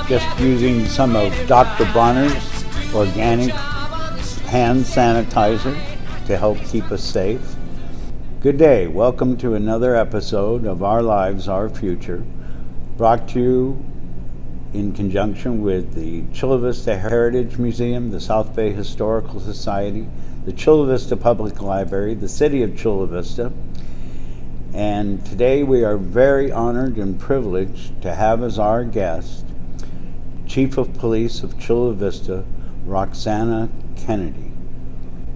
just using some of Dr. Bronner's organic hand sanitizer to help keep us safe. Good day. Welcome to another episode of Our Lives, Our Future, brought to you in conjunction with the Chula Vista Heritage Museum, the South Bay Historical Society, the Chula Vista Public Library, the City of Chula Vista. And today we are very honored and privileged to have as our guest Chief of Police of Chula Vista, Roxana Kennedy.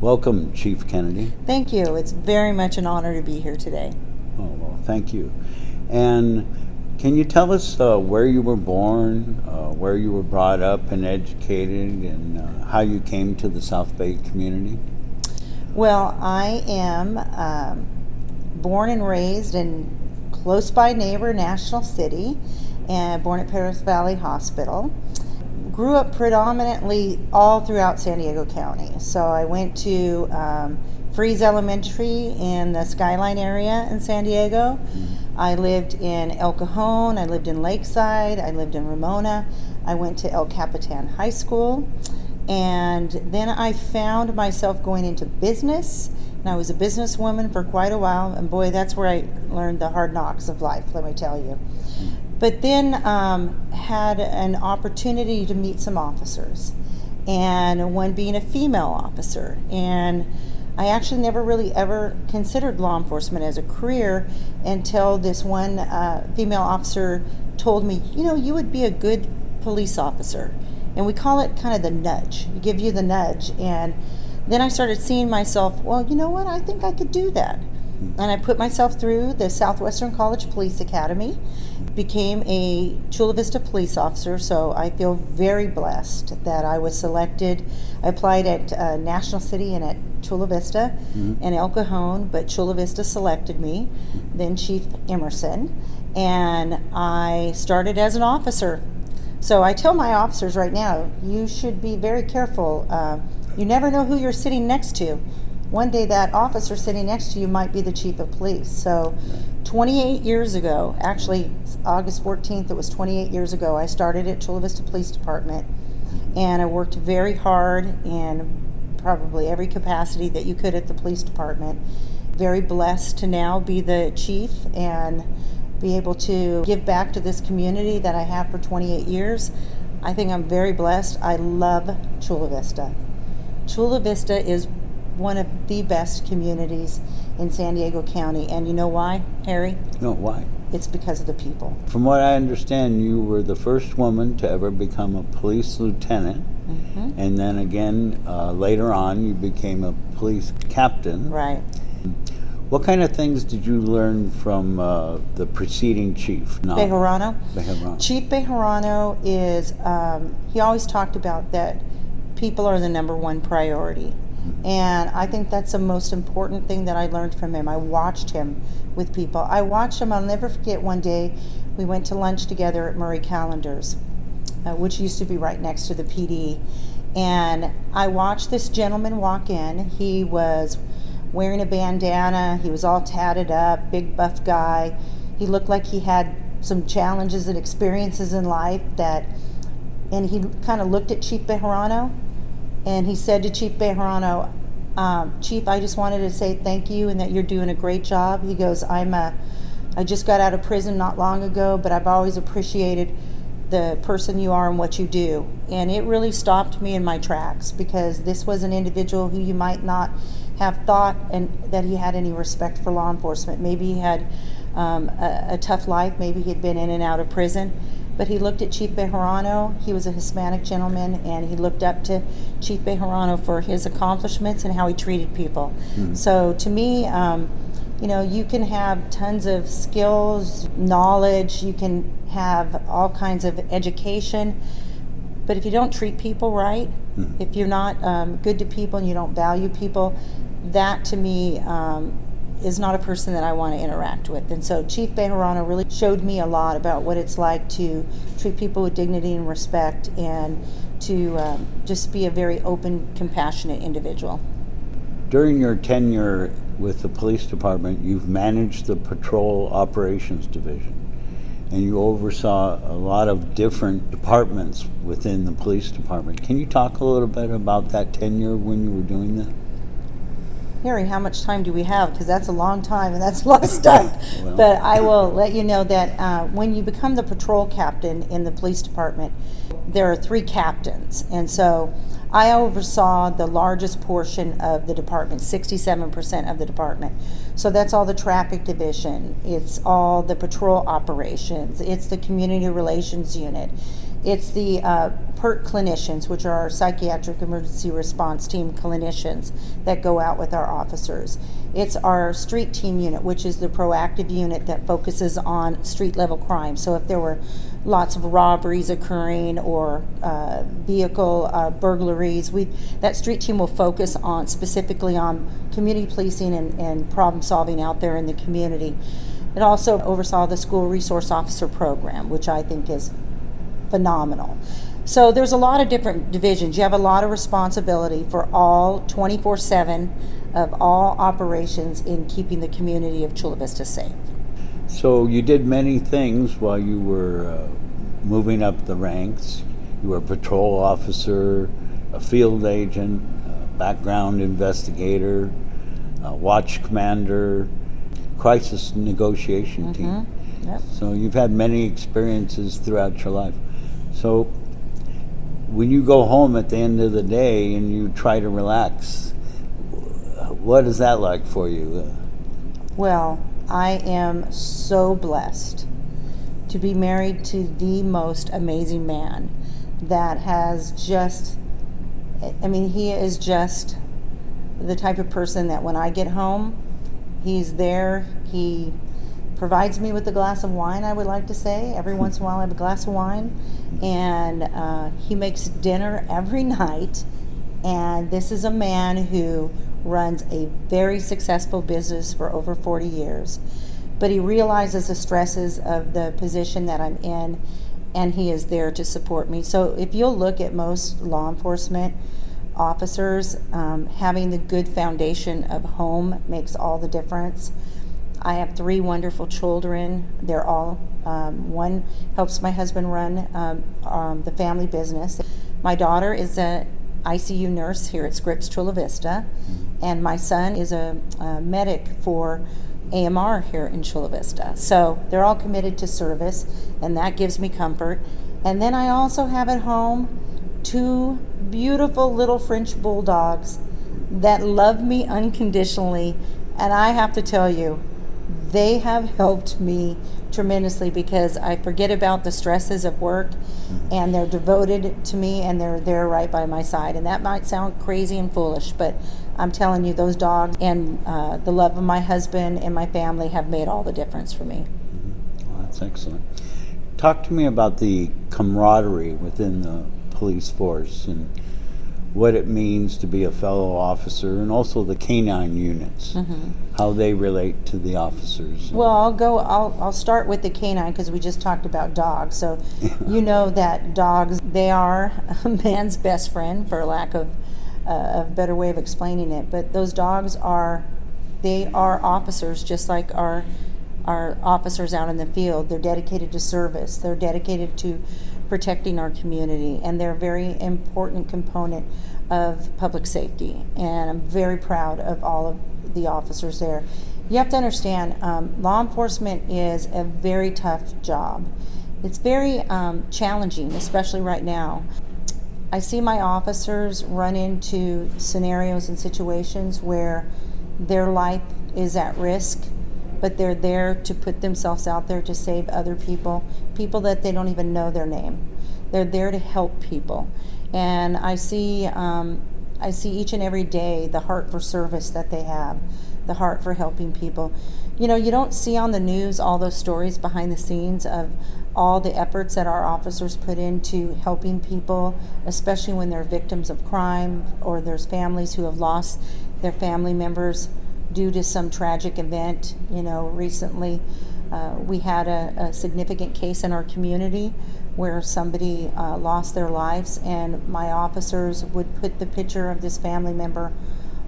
Welcome, Chief Kennedy. Thank you. It's very much an honor to be here today. Oh, well, thank you. And can you tell us where you were born, where you were brought up and educated, and how you came to the South Bay community? Well, I am born and raised in close by neighbor National City, and born at Paris Valley Hospital. Grew up predominantly all throughout San Diego County. So I went to Freeze Elementary in the Skyline area in San Diego. I lived in El Cajon, I lived in Lakeside, I lived in Ramona. I went to El Capitan High School, and then I found myself going into business, and I was a businesswoman for quite a while, and boy, that's where I learned the hard knocks of life, let me tell you. But then had an opportunity to meet some officers, and one being a female officer, and I actually never really ever considered law enforcement as a career until this one female officer told me, you know, you would be a good police officer. And we call it kind of the nudge. We give you the nudge. And then I started seeing myself, well, you know what, I think I could do that. And I put myself through the Southwestern College Police Academy, became a Chula Vista police officer, so I feel very blessed that I was selected. I applied at National City and at Chula Vista and El Cajon, but Chula Vista selected me, then Chief Emerson, and I started as an officer. So I tell my officers right now, you should be very careful. You never know who you're sitting next to. One day that officer sitting next to you might be the chief of police. So 28 years ago, actually August 14th, it was 28 years ago, I started at Chula Vista Police Department, and I worked very hard in probably every capacity that you could at the police department. Very blessed to now be the chief and be able to give back to this community that I have for 28 years. I think I'm very blessed. I love Chula Vista. Chula Vista is one of the best communities in San Diego County. And you know why, Harry? No, why? It's because of the people. From what I understand, you were the first woman to ever become a police lieutenant. And then again, later on, you became a police captain. Right. What kind of things did you learn from the preceding chief? Bejarano? Bejarano. Chief Bejarano is, he always talked about that people are the number one priority. And I think that's the most important thing that I learned from him. I watched him with people. I watched him, I'll never forget one day, we went to lunch together at Murray Callender's, which used to be right next to the PD. And I watched this gentleman walk in. He was wearing a bandana. He was all tatted up, big buff guy. He looked like he had some challenges and experiences in life and he kind of looked at Chief Bejarano. And he said to Chief Bejarano, Chief, I just wanted to say thank you and that you're doing a great job. He goes, I just got out of prison not long ago, but I've always appreciated the person you are and what you do. And it really stopped me in my tracks, because this was an individual who you might not have thought and that he had any respect for law enforcement. Maybe he had a tough life. Maybe he had been in and out of prison. But he looked at Chief Bejarano. He was a Hispanic gentleman, and he looked up to Chief Bejarano for his accomplishments and how he treated people. So to me, you know, you can have tons of skills, knowledge, you can have all kinds of education, but if you don't treat people right, if you're not good to people and you don't value people, that to me is not a person that I want to interact with. And so Chief Bejarano really showed me a lot about what it's like to treat people with dignity and respect, and to just be a very open, compassionate individual. During your tenure with the police department, you've managed the Patrol Operations Division. and you oversaw a lot of different departments within the police department. Can you talk a little bit about that tenure when you were doing that? Harry, how much time do we have? Because that's a long time and that's a lot of stuff. Well. But I will let you know that when you become the patrol captain in the police department, there are 3 captains. And so I oversaw the largest portion of the department, 67% of the department. So that's all the traffic division. It's all the patrol operations. It's the community relations unit. It's the PERT clinicians, which are our psychiatric emergency response team clinicians that go out with our officers. It's our street team unit, which is the proactive unit that focuses on street level crime. So if there were lots of robberies occurring or vehicle burglaries, that street team will focus on specifically on community policing and problem solving out there in the community. It also oversaw the school resource officer program, which I think is phenomenal. So there's a lot of different divisions. You have a lot of responsibility for all 24/7 of all operations in keeping the community of Chula Vista safe. So you did many things while you were moving up the ranks. You were a patrol officer, a field agent, a background investigator, a watch commander, crisis negotiation team. Yep. So you've had many experiences throughout your life. So when you go home at the end of the day and you try to relax, what is that like for you? Well, I am so blessed to be married to the most amazing man that has just, he is just the type of person that when I get home, he's there. He provides me with a glass of wine, I would like to say. Every once in a while I have a glass of wine. And he makes dinner every night. And this is a man who runs a very successful business for over 40 years. But he realizes the stresses of the position that I'm in, and he is there to support me. So if you'll look at most law enforcement officers, having the good foundation of home makes all the difference. I have 3 wonderful children. They're all, one helps my husband run the family business. My daughter is a ICU nurse here at Scripps Chula Vista, and my son is a medic for AMR here in Chula Vista. So they're all committed to service, and that gives me comfort. And then I also have at home 2 beautiful little French bulldogs that love me unconditionally, and I have to tell you, they have helped me tremendously because I forget about the stresses of work, and they're devoted to me, and they're there right by my side. And that might sound crazy and foolish, but I'm telling you, those dogs and the love of my husband and my family have made all the difference for me. Well, that's excellent. Talk to me about the camaraderie within the police force and what it means to be a fellow officer, and also the canine units, how they relate to the officers. Well, I'll start with the canine because we just talked about dogs. So you know that dogs, they are a man's best friend, for lack of a better way of explaining it. But those dogs are officers just like our officers out in the field. They're dedicated to service. They're dedicated to protecting our community, and they're a very important component of public safety, and I'm very proud of all of the officers there. You have to understand, law enforcement is a very tough job. It's very challenging, especially right now. I see my officers run into scenarios and situations where their life is at risk, but they're there to put themselves out there to save other people that they don't even know their name. They're there to help people. And I see each and every day the heart for service that they have, the heart for helping people. You know, you don't see on the news all those stories behind the scenes of all the efforts that our officers put into helping people, especially when they're victims of crime or there's families who have lost their family members due to some tragic event. You know, recently we had a significant case in our community where somebody lost their lives, and my officers would put the picture of this family member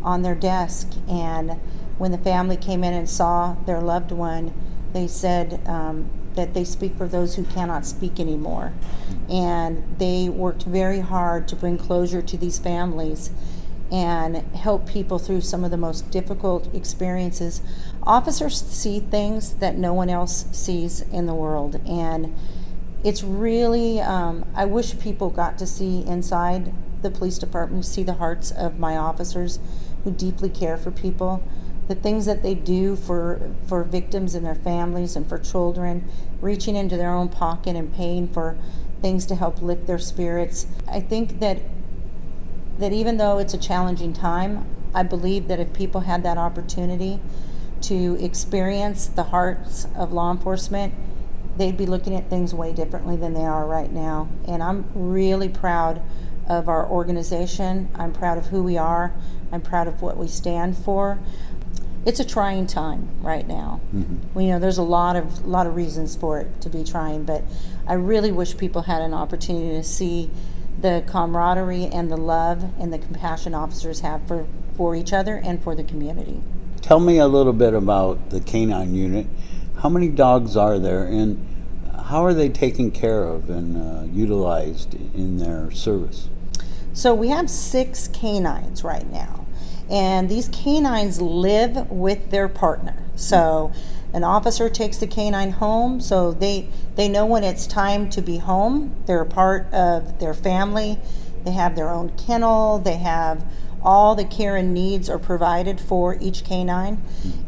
on their desk, and when the family came in and saw their loved one, they said that they speak for those who cannot speak anymore. And they worked very hard to bring closure to these families and help people through some of the most difficult experiences. Officers see things that no one else sees in the world, and it's really, I wish people got to see inside the police department, see the hearts of my officers who deeply care for people, the things that they do for victims and their families and for children, reaching into their own pocket and paying for things to help lift their spirits. I think that even though it's a challenging time, I believe that if people had that opportunity to experience the hearts of law enforcement, they'd be looking at things way differently than they are right now. And I'm really proud of our organization. I'm proud of who we are. I'm proud of what we stand for. It's a trying time right now. Well, there's a lot of reasons for it to be trying, but I really wish people had an opportunity to see the camaraderie and the love and the compassion officers have for each other and for the community. Tell me a little bit about the canine unit. How many dogs are there, and how are they taken care of and utilized in their service? So we have 6 canines right now, and these canines live with their partner. So an officer takes the canine home, so they know when it's time to be home. They're a part of their family. They have their own kennel. They have all the care and needs are provided for each canine,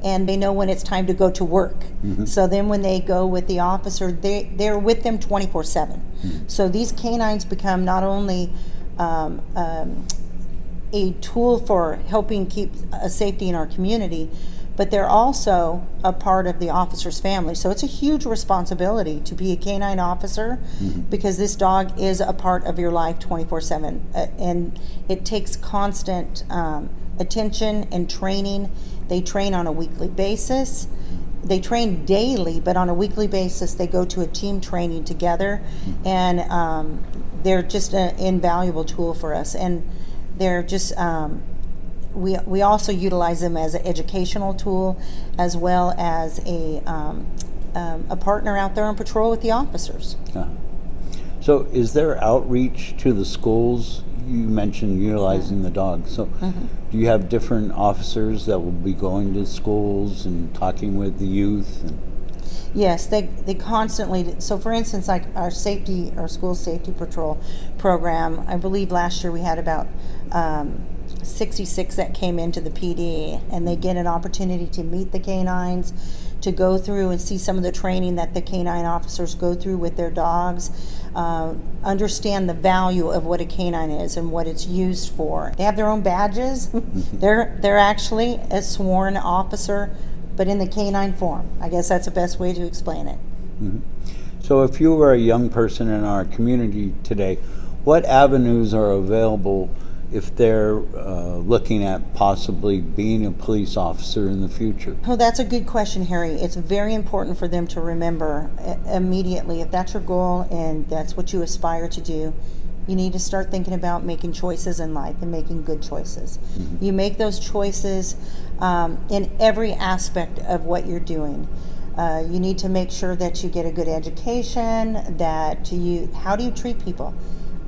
and they know when it's time to go to work. So then when they go with the officer, they're with them 24/7. So these canines become not only a tool for helping keep safety in our community, but they're also a part of the officer's family. So it's a huge responsibility to be a canine officer, because this dog is a part of your life 24/7. And it takes constant attention and training. They train on a weekly basis. They train daily, but on a weekly basis they go to a team training together, and they're just an invaluable tool for us. And they're just we also utilize them as an educational tool, as well as a partner out there on patrol with the officers. So is there outreach to the schools? You mentioned utilizing the dogs. So do you have different officers that will be going to schools and talking with the youth? Yes, they constantly. So for instance, like our school safety patrol program, I believe last year we had about 66 that came into the PD, and they get an opportunity to meet the canines, to go through and see some of the training that the canine officers go through with their dogs, understand the value of what a canine is and what it's used for. They have their own badges. They're actually a sworn officer, but in the canine form. I guess that's the best way to explain it. So if you were a young person in our community today, what avenues are available if they're looking at possibly being a police officer in the future? Oh, that's a good question, Harry. It's very important for them to remember immediately, if that's your goal and that's what you aspire to do, you need to start thinking about making choices in life and making good choices. You make those choices in every aspect of what you're doing. You need to make sure that you get a good education, how do you treat people?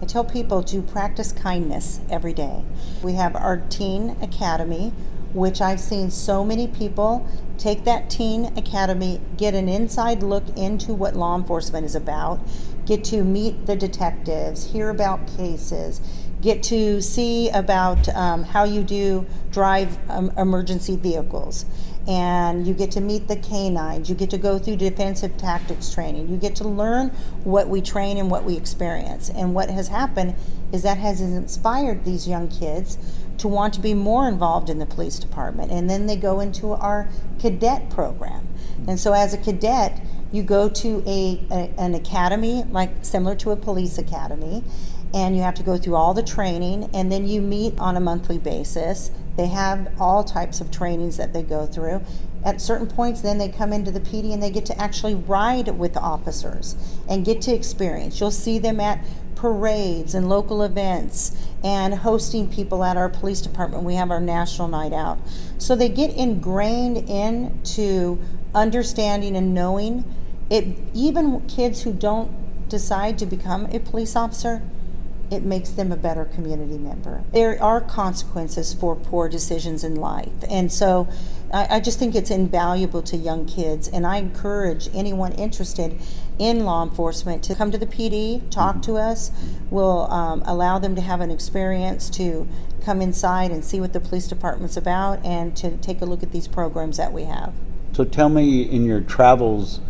I tell people to practice kindness every day. We have our Teen Academy, which I've seen so many people take that Teen Academy, get an inside look into what law enforcement is about, get to meet the detectives, hear about cases, get to see about how you drive emergency vehicles. And you get to meet the canines, you get to go through defensive tactics training, you get to learn what we train and what we experience. And what has happened is that has inspired these young kids to want to be more involved in the police department. And then they go into our cadet program. And so as a cadet, you go to an academy, like similar to a police academy, and you have to go through all the training, and then you meet on a monthly basis. They have all types of trainings that they go through. At certain points, then they come into the PD and they get to actually ride with the officers and get to experience. You'll see them at parades and local events and hosting people at our police department. We have our national night out. So they get ingrained into understanding and knowing Even kids who don't decide to become a police officer, it makes them a better community member. There are consequences for poor decisions in life. And so I just think it's invaluable to young kids. And I encourage anyone interested in law enforcement to come to the PD, talk to us. We'll allow them to have an experience, to come inside and see what the police department's about, and to take a look at these programs that we have. So tell me, in your travels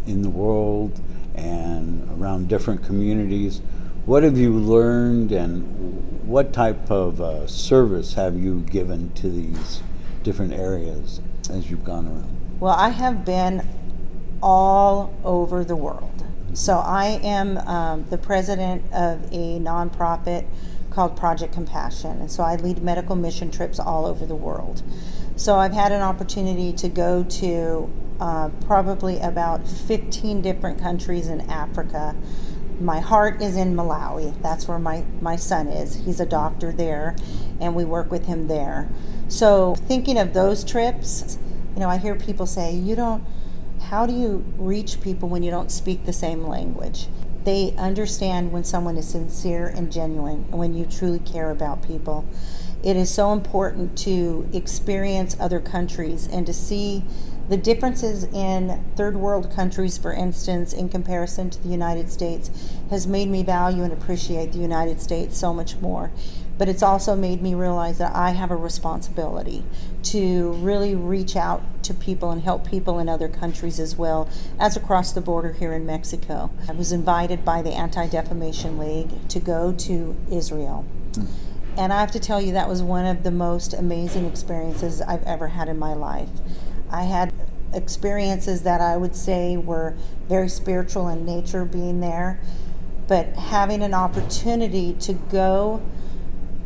in the world and around different communities, what have you learned, and what type of service have you given to these different areas as you've gone around? Well, I have been all over the world. So I am the president of a nonprofit called Project Compassion. And so I lead medical mission trips all over the world. So I've had an opportunity to go to probably about 15 different countries in Africa. My heart is in Malawi. That's where my son is. He's a doctor there, and we work with him there. So thinking of those trips, I hear people say, how do you reach people when you don't speak the same language? They understand when someone is sincere and genuine, and when you truly care about people. It is so important to experience other countries and to see the differences in third world countries, for instance, in comparison to the United States, has made me value and appreciate the United States so much more. But it's also made me realize that I have a responsibility to really reach out to people and help people in other countries as well as across the border here in Mexico. I was invited by the Anti-Defamation League to go to Israel. And I have to tell you, that was one of the most amazing experiences I've ever had in my life. I had experiences that I would say were very spiritual in nature being there, but having an opportunity to go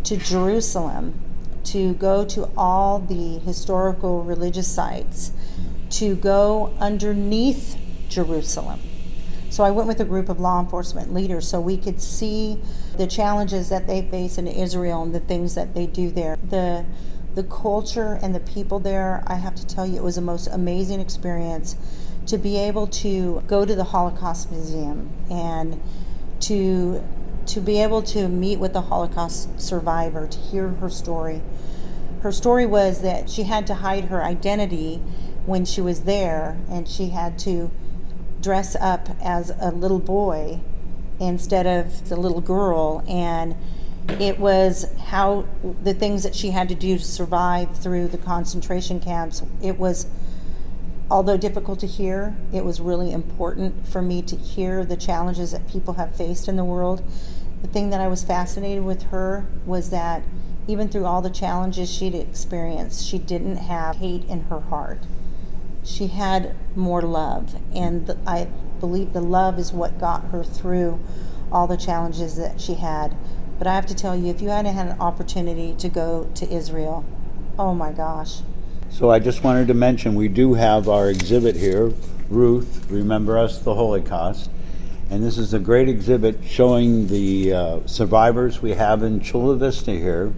to Jerusalem, to go to all the historical religious sites, to go underneath Jerusalem. So I went with a group of law enforcement leaders so we could see the challenges that they face in Israel and the things that they do there. The culture and the people there, I have to tell you, it was the most amazing experience to be able to go to the Holocaust Museum and to be able to meet with the Holocaust survivor, to hear her story. Her story was that she had to hide her identity when she was there, and she had to dress up as a little boy instead of a little girl, and it was how the things that she had to do to survive through the concentration camps. It was, although difficult to hear, it was really important for me to hear the challenges that people have faced in the world. The thing that I was fascinated with her was that even through all the challenges she'd experienced, she didn't have hate in her heart. She had more love, and I believe the love is what got her through all the challenges that she had. But I have to tell you, if you hadn't had an opportunity to go to Israel, oh my gosh. So I just wanted to mention, we do have our exhibit here, Ruth Remember Us, the Holocaust. And this is a great exhibit showing the survivors we have in Chula Vista here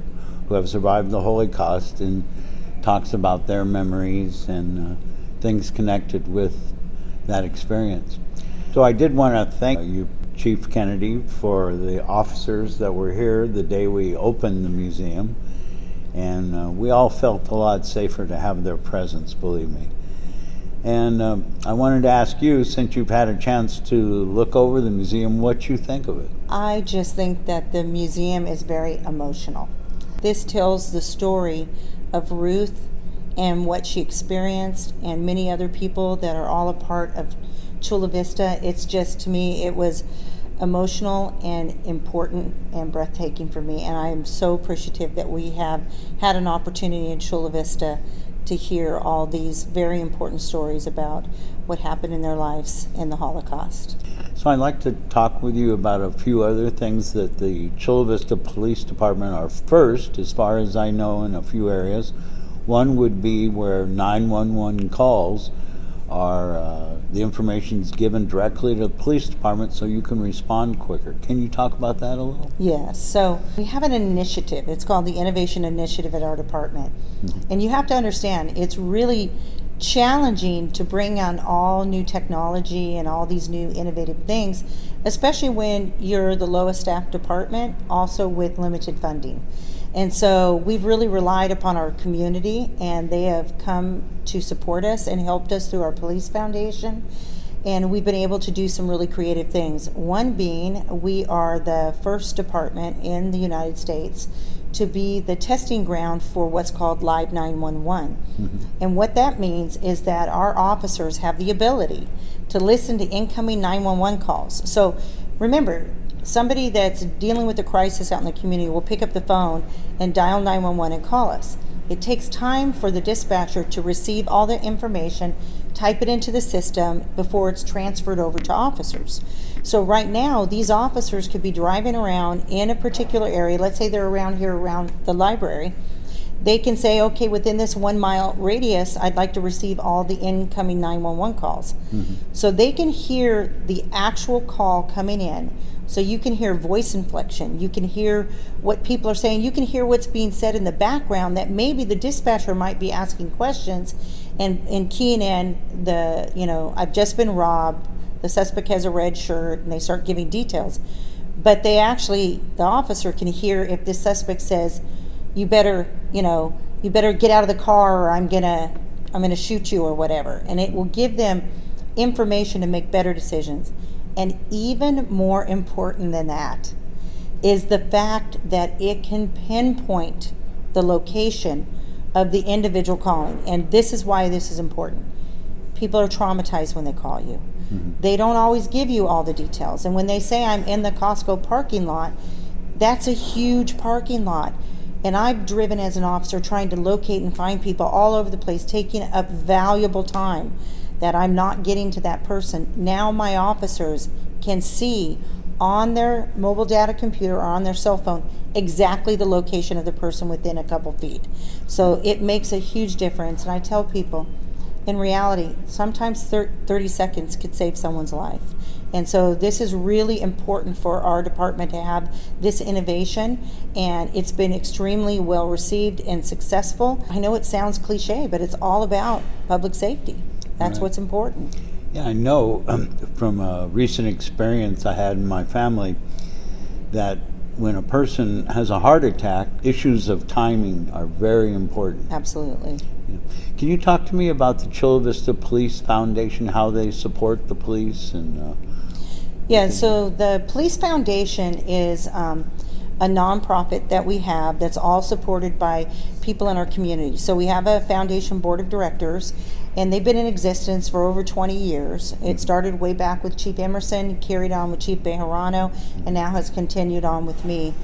who have survived the Holocaust, and talks about their memories and things connected with that experience. So I did want to thank you, Chief Kennedy, for the officers that were here the day we opened the museum, and we all felt a lot safer to have their presence, believe me. And I wanted to ask you, since you've had a chance to look over the museum, what you think of it. I just think that the museum is very emotional. This tells the story of Ruth and what she experienced, and many other people that are all a part of Chula Vista. It's just, to me, it was emotional and important and breathtaking for me, and I am so appreciative that we have had an opportunity in Chula Vista to hear all these very important stories about what happened in their lives in the Holocaust. So I'd like to talk with you about a few other things that the Chula Vista Police Department are first, as far as I know, in a few areas. One would be where 911 calls are, the information is given directly to the police department so you can respond quicker. Can you talk about that a little? Yes. So we have an initiative. It's called the Innovation Initiative at our department. Mm-hmm. And you have to understand, it's really challenging to bring on all new technology and all these new innovative things, especially when you're the lowest staff department, also with limited funding. And so we've really relied upon our community, and they have come to support us and helped us through our police foundation. And we've been able to do some really creative things. One being, we are the first department in the United States to be the testing ground for what's called Live 911. Mm-hmm. And what that means is that our officers have the ability to listen to incoming 911 calls. So remember, somebody that's dealing with a crisis out in the community will pick up the phone and dial 911 and call us. It takes time for the dispatcher to receive all the information, type it into the system before it's transferred over to officers. So right now, these officers could be driving around in a particular area. Let's say they're around here around the library. They can say, okay, within this 1 mile radius, I'd like to receive all the incoming 911 calls. Mm-hmm. So they can hear the actual call coming in. So you can hear voice inflection. You can hear what people are saying. You can hear what's being said in the background that maybe the dispatcher might be asking questions and keying in the, I've just been robbed. The suspect has a red shirt, and they start giving details. But the officer can hear if this suspect says, you better get out of the car, or I'm gonna shoot you, or whatever. And it will give them information to make better decisions. And even more important than that is the fact that it can pinpoint the location of the individual calling. And this is why this is important. People are traumatized when they call you. Mm-hmm. They don't always give you all the details. And when they say, I'm in the Costco parking lot, that's a huge parking lot. And I've driven as an officer trying to locate and find people all over the place, taking up valuable time that I'm not getting to that person. Now my officers can see on their mobile data computer or on their cell phone exactly the location of the person within a couple feet. So it makes a huge difference. And I tell people, in reality, sometimes 30 seconds could save someone's life. And so this is really important for our department to have this innovation, and it's been extremely well received and successful. I know it sounds cliche, but it's all about public safety. That's right. What's important. Yeah, I know from a recent experience I had in my family that when a person has a heart attack, issues of timing are very important. Absolutely. Yeah. Can you talk to me about the Chula Vista Police Foundation, how they support the police? So the Police Foundation is a nonprofit that we have that's all supported by people in our community. So we have a foundation board of directors, and they've been in existence for over 20 years. It started way back with Chief Emerson, carried on with Chief Bejarano, and now has continued on with me.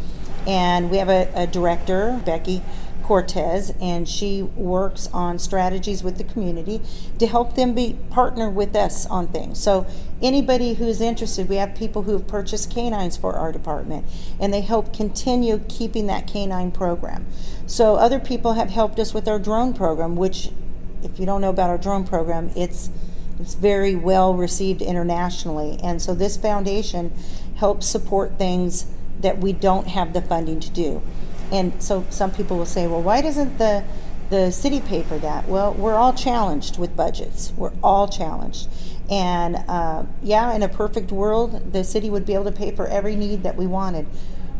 And we have a director, Becky Cortez, and she works on strategies with the community to help them partner with us on things. So anybody who's interested, we have people who have purchased canines for our department, and they help continue keeping that canine program. So other people have helped us with our drone program, which, if you don't know about our drone program, it's very well received internationally. And so this foundation helps support things that we don't have the funding to do. And so some people will say, well, why doesn't the city pay for that? Well, we're all challenged with budgets. We're all challenged. And in a perfect world, the city would be able to pay for every need that we wanted,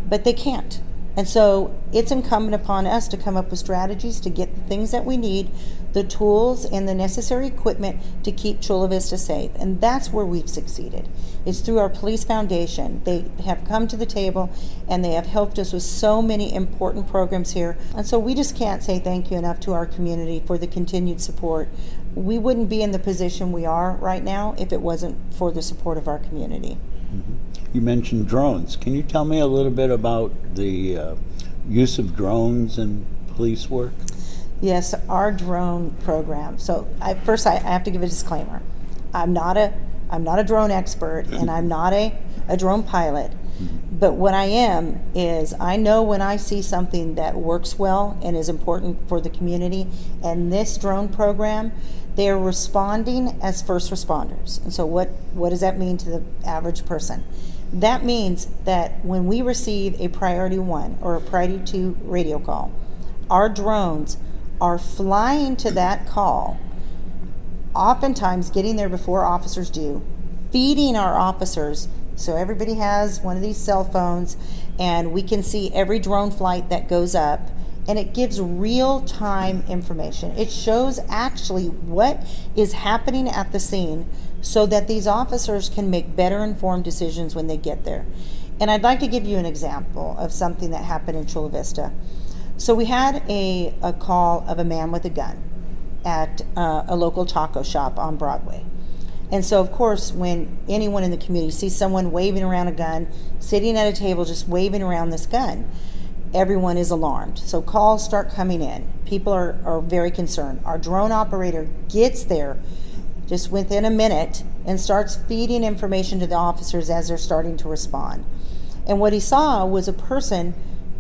but they can't. And so it's incumbent upon us to come up with strategies to get the things that we need, the tools and the necessary equipment to keep Chula Vista safe. And that's where we've succeeded. It's through our police foundation. They have come to the table and they have helped us with so many important programs here. And so we just can't say thank you enough to our community for the continued support. We wouldn't be in the position we are right now if it wasn't for the support of our community. Mm-hmm. You mentioned drones. Can you tell me a little bit about the use of drones in police work? Yes, our drone program. So I have to give a disclaimer. I'm not a drone expert, and I'm not a drone pilot. Mm-hmm. But what I am is I know when I see something that works well and is important for the community, and this drone program, they are responding as first responders. And so what does that mean to the average person? That means that when we receive a priority 1 or a priority 2 radio call, our drones are flying to that call, oftentimes getting there before officers do, feeding our officers. So everybody has one of these cell phones, and we can see every drone flight that goes up, and it gives real-time information. It shows actually what is happening at the scene so that these officers can make better informed decisions when they get there. And I'd like to give you an example of something that happened in Chula Vista. So we had a call of a man with a gun at a local taco shop on Broadway. And so, of course, when anyone in the community sees someone waving around a gun, sitting at a table just waving around this gun, everyone is alarmed. So calls start coming in. People are very concerned. Our drone operator gets there just within a minute and starts feeding information to the officers as they're starting to respond. And what he saw was a person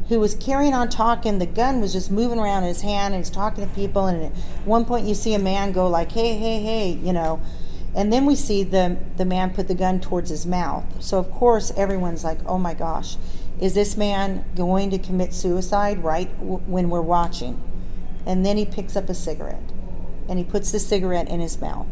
who was carrying on talking. The gun was just moving around in his hand, and he's talking to people. And at one point you see a man go like, hey, hey, hey, you know. And then we see the man put the gun towards his mouth. So, of course, everyone's like, oh, my gosh, is this man going to commit suicide when we're watching? And then he picks up a cigarette, and he puts the cigarette in his mouth.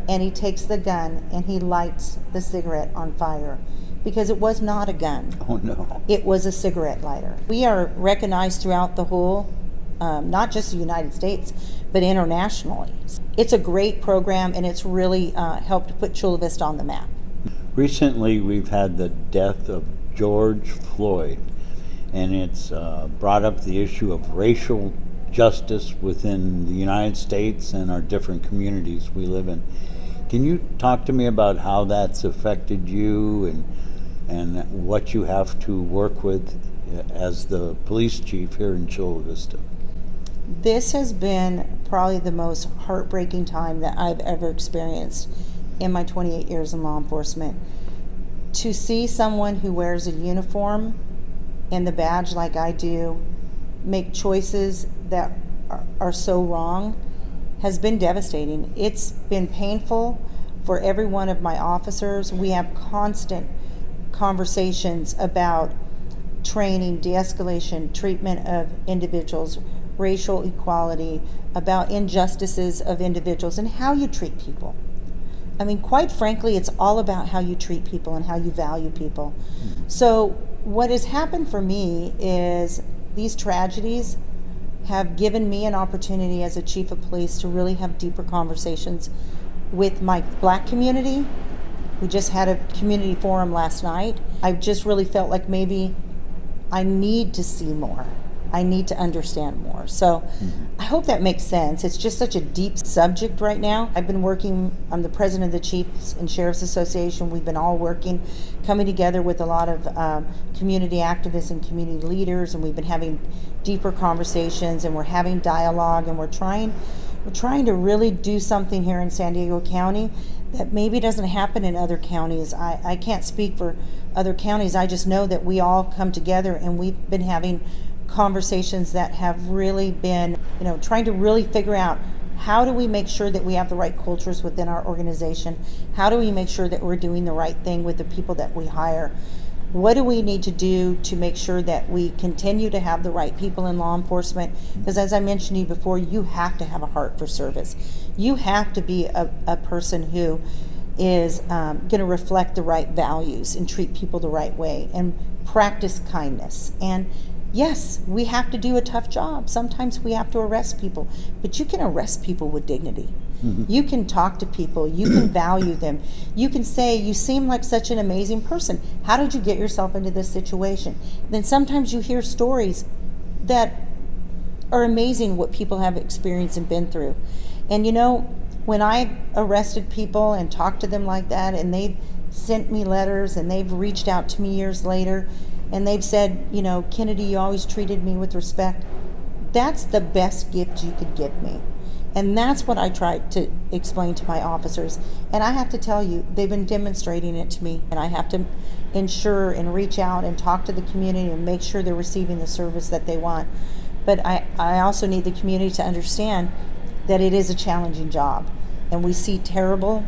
And he takes the gun, and he lights the cigarette on fire because it was not a gun. Oh, no. It was a cigarette lighter. We are recognized throughout the whole not just the United States, but internationally. It's a great program, and it's really helped put Chula Vista on the map. Recently, we've had the death of George Floyd, and it's brought up the issue of racial justice within the United States and our different communities we live in. Can you talk to me about how that's affected you and what you have to work with as the police chief here in Chula Vista? This has been probably the most heartbreaking time that I've ever experienced in my 28 years in law enforcement. To see someone who wears a uniform and the badge like I do make choices that are so wrong has been devastating. It's been painful for every one of my officers. We have constant conversations about training, de-escalation, treatment of individuals, racial equality, about injustices of individuals, and how you treat people. I mean, quite frankly, it's all about how you treat people and how you value people. So what has happened for me is these tragedies have given me an opportunity as a chief of police to really have deeper conversations with my Black community. We just had a community forum last night. I just really felt like maybe I need to see more. I need to understand more. So I hope that makes sense. It's just such a deep subject right now. I'm the president of the Chiefs and Sheriffs Association. We've been all coming together with a lot of community activists and community leaders, and we've been having deeper conversations, and we're having dialogue, and we're trying to really do something here in San Diego County that maybe doesn't happen in other counties. I can't speak for other counties. I just know that we all come together, and we've been having conversations that have really been, trying to really figure out how do we make sure that we have the right cultures within our organization? How do we make sure that we're doing the right thing with the people that we hire? What do we need to do to make sure that we continue to have the right people in law enforcement? Because as I mentioned to you before, you have to have a heart for service. You have to be a person who is going to reflect the right values and treat people the right way and practice kindness. And yes, we have to do a tough job. Sometimes we have to arrest people, but you can arrest people with dignity. Mm-hmm. You can talk to people. You can value them. You can say, you seem like such an amazing person. How did you get yourself into this situation? Then sometimes you hear stories that are amazing, what people have experienced and been through. And when I arrested people and talked to them like that, and they've sent me letters and they've reached out to me years later, and they've said, Kennedy, you always treated me with respect. That's the best gift you could give me. And that's what I try to explain to my officers. And I have to tell you, they've been demonstrating it to me. And I have to ensure and reach out and talk to the community and make sure they're receiving the service that they want. But I also need the community to understand that it is a challenging job. And we see terrible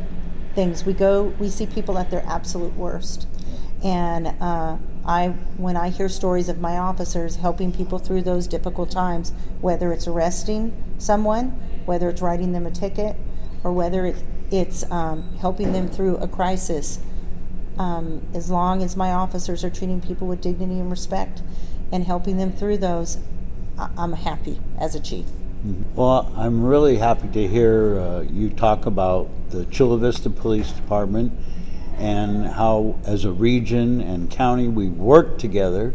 things. We see people at their absolute worst. And when I hear stories of my officers helping people through those difficult times, whether it's arresting someone, whether it's writing them a ticket, or whether it's helping them through a crisis. As long as my officers are treating people with dignity and respect and helping them through those, I'm happy as a chief. Well, I'm really happy to hear you talk about the Chula Vista Police Department and how, as a region and county, we work together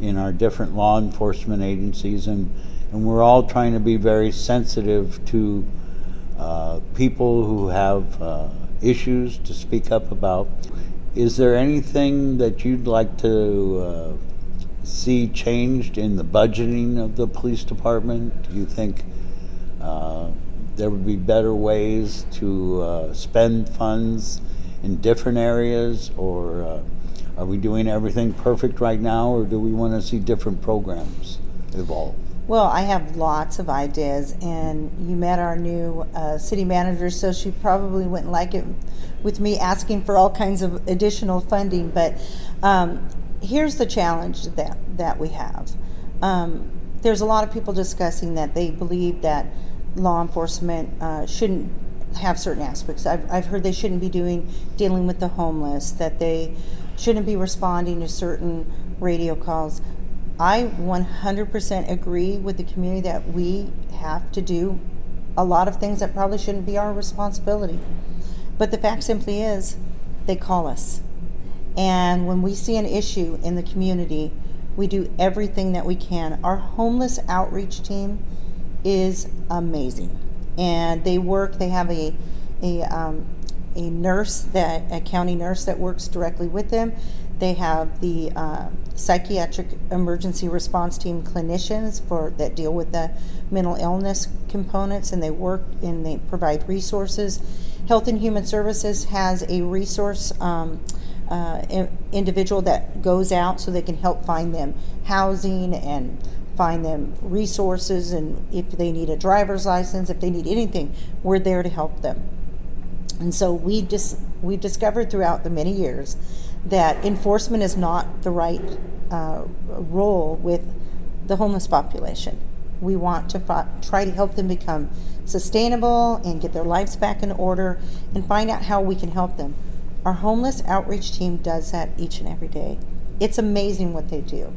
in our different law enforcement agencies, and we're all trying to be very sensitive to people who have issues to speak up about. Is there anything that you'd like to see changed in the budgeting of the police department? Do you think there would be better ways to spend funds in different areas, or are we doing everything perfect right now, or do we want to see different programs evolve? Well, I have lots of ideas, and you met our new city manager, so she probably wouldn't like it with me asking for all kinds of additional funding, but here's the challenge that we have. There's a lot of people discussing that they believe that law enforcement shouldn't have certain aspects. I've heard they shouldn't be dealing with the homeless, that they shouldn't be responding to certain radio calls. I 100% agree with the community that we have to do a lot of things that probably shouldn't be our responsibility. But the fact simply is, they call us. And when we see an issue in the community, we do everything that we can. Our homeless outreach team is amazing. And they have a nurse, a county nurse that works directly with them. They have the psychiatric emergency response team clinicians that deal with the mental illness components, and they provide resources. Health and Human Services has a resource individual that goes out so they can help find them housing and find them resources, and if they need a driver's license, if they need anything, we're there to help them. And so we've discovered throughout the many years that enforcement is not the right role with the homeless population. We want to try to help them become sustainable and get their lives back in order and find out how we can help them. Our homeless outreach team does that each and every day. It's amazing what they do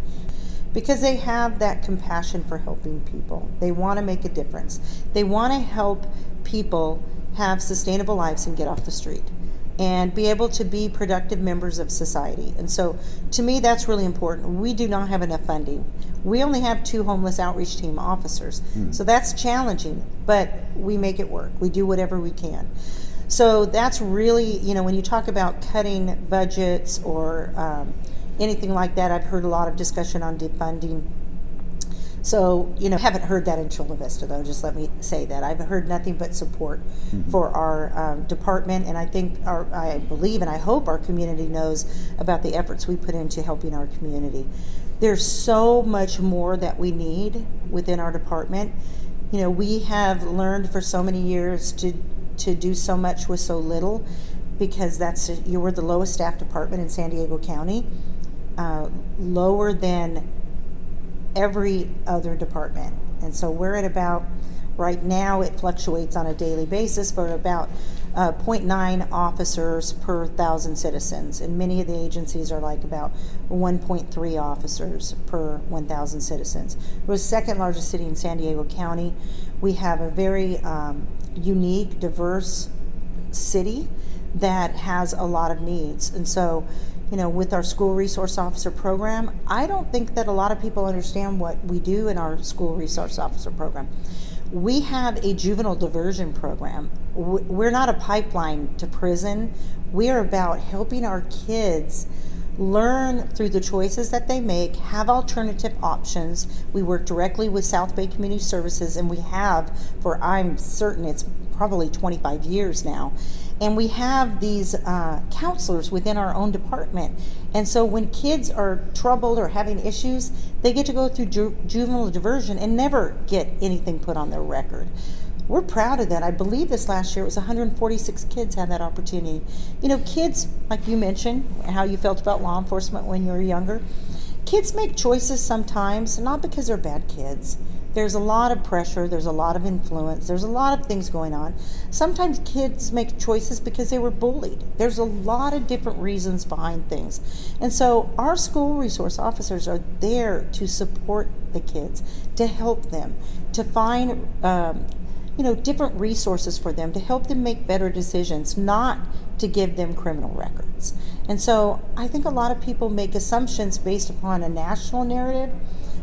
because they have that compassion for helping people. They want to make a difference. They want to help people have sustainable lives and get off the street and be able to be productive members of society. And so to me, that's really important. We do not have enough funding. We only have 2 homeless outreach team officers. So that's challenging, but we make it work. We do whatever we can. So that's really, when you talk about cutting budgets or anything like that, I've heard a lot of discussion on defunding. So, I haven't heard that in Chula Vista, though, just let me say that. I've heard nothing but support for our department, and I believe and I hope our community knows about the efforts we put into helping our community. There's so much more that we need within our department. We have learned for so many years to do so much with so little, because we're the lowest staff department in San Diego County, lower than every other department. And so we're at about, right now it fluctuates on a daily basis, but about 0.9 officers per 1,000 citizens. And many of the agencies are like about 1.3 officers per 1,000 citizens. We're the second largest city in San Diego County. We have a very unique, diverse city that has a lot of needs. And so, with our school resource officer program, I don't think that a lot of people understand what we do in our school resource officer program. We have a juvenile diversion program. We're not a pipeline to prison. We are about helping our kids learn through the choices that they make, have alternative options. We work directly with South Bay Community Services, and we have for, I'm certain it's probably 25 years now. And we have these counselors within our own department. And so when kids are troubled or having issues, they get to go through juvenile diversion and never get anything put on their record. We're proud of that. I believe this last year it was 146 kids had that opportunity. Kids, like you mentioned, how you felt about law enforcement when you were younger. Kids make choices sometimes, not because they're bad kids, there's a lot of pressure, there's a lot of influence, there's a lot of things going on. Sometimes kids make choices because they were bullied. There's a lot of different reasons behind things. And so our school resource officers are there to support the kids, to help them, to find different resources for them, to help them make better decisions, not to give them criminal records. And so I think a lot of people make assumptions based upon a national narrative,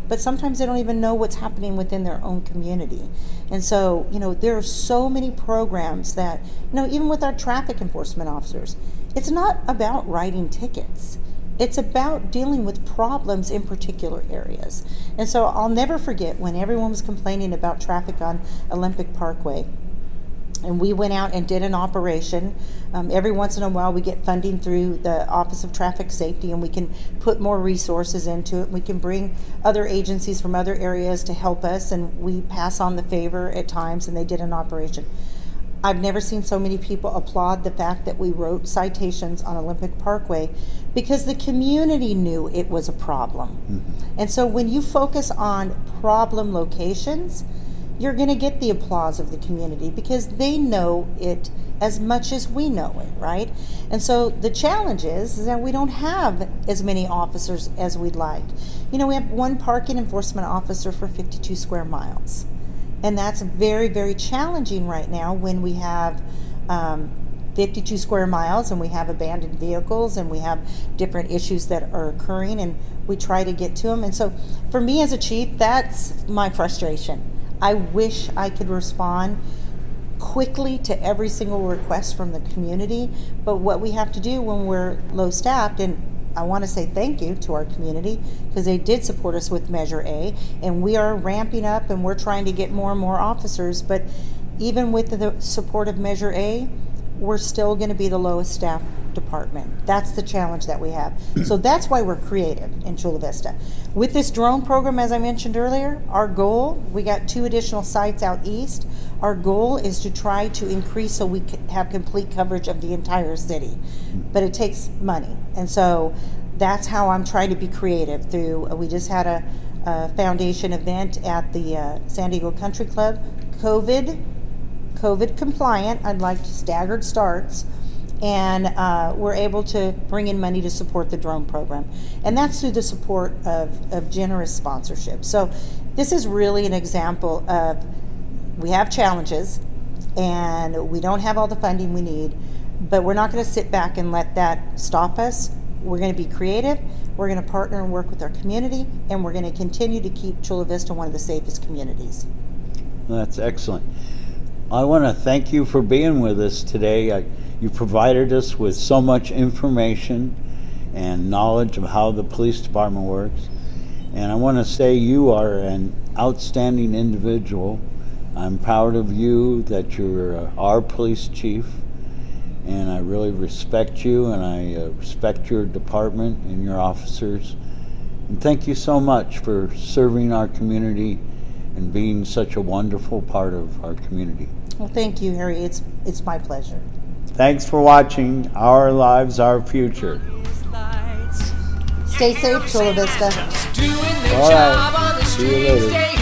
but sometimes they don't even know what's happening within their own community. And so, there are so many programs that, even with our traffic enforcement officers, it's not about writing tickets. It's about dealing with problems in particular areas. And so I'll never forget when everyone was complaining about traffic on Olympic Parkway. And we went out and did an operation. Every once in a while we get funding through the Office of Traffic Safety, and we can put more resources into it. We can bring other agencies from other areas to help us, and we pass on the favor at times, and they did an operation. I've never seen so many people applaud the fact that we wrote citations on Olympic Parkway because the community knew it was a problem. Mm-hmm. And so when you focus on problem locations, you're going to get the applause of the community because they know it as much as we know it, right? And so the challenge is that we don't have as many officers as we'd like. We have one parking enforcement officer for 52 square miles. And that's very, very challenging right now when we have 52 square miles and we have abandoned vehicles and we have different issues that are occurring, and we try to get to them. And so for me as a chief, that's my frustration. I wish I could respond quickly to every single request from the community, but what we have to do when we're low staffed, and I want to say thank you to our community because they did support us with Measure A, and we are ramping up and we're trying to get more and more officers, but even with the support of Measure A, we're still going to be the lowest staff department. That's the challenge that we have. So that's why we're creative in Chula Vista. With this drone program, as I mentioned earlier, our goal, we got 2 additional sites out east. Our goal is to try to increase so we have complete coverage of the entire city. But it takes money. And so that's how I'm trying to be creative we just had a foundation event at the San Diego Country Club, COVID compliant, I'd like staggered starts, and we're able to bring in money to support the drone program. And that's through the support of generous sponsorship. So this is really an example of we have challenges and we don't have all the funding we need, but we're not going to sit back and let that stop us. We're going to be creative, we're going to partner and work with our community, and we're going to continue to keep Chula Vista one of the safest communities. That's excellent. I want to thank you for being with us today. You provided us with so much information and knowledge of how the police department works. And I want to say you are an outstanding individual. I'm proud of you that you're our police chief. And I really respect you, and I respect your department and your officers. And thank you so much for serving our community and being such a wonderful part of our community. Well, thank you, Harry. It's my pleasure. Thanks for watching Our Lives, Our Future. Stay safe, Chula Vista. All right. See you later.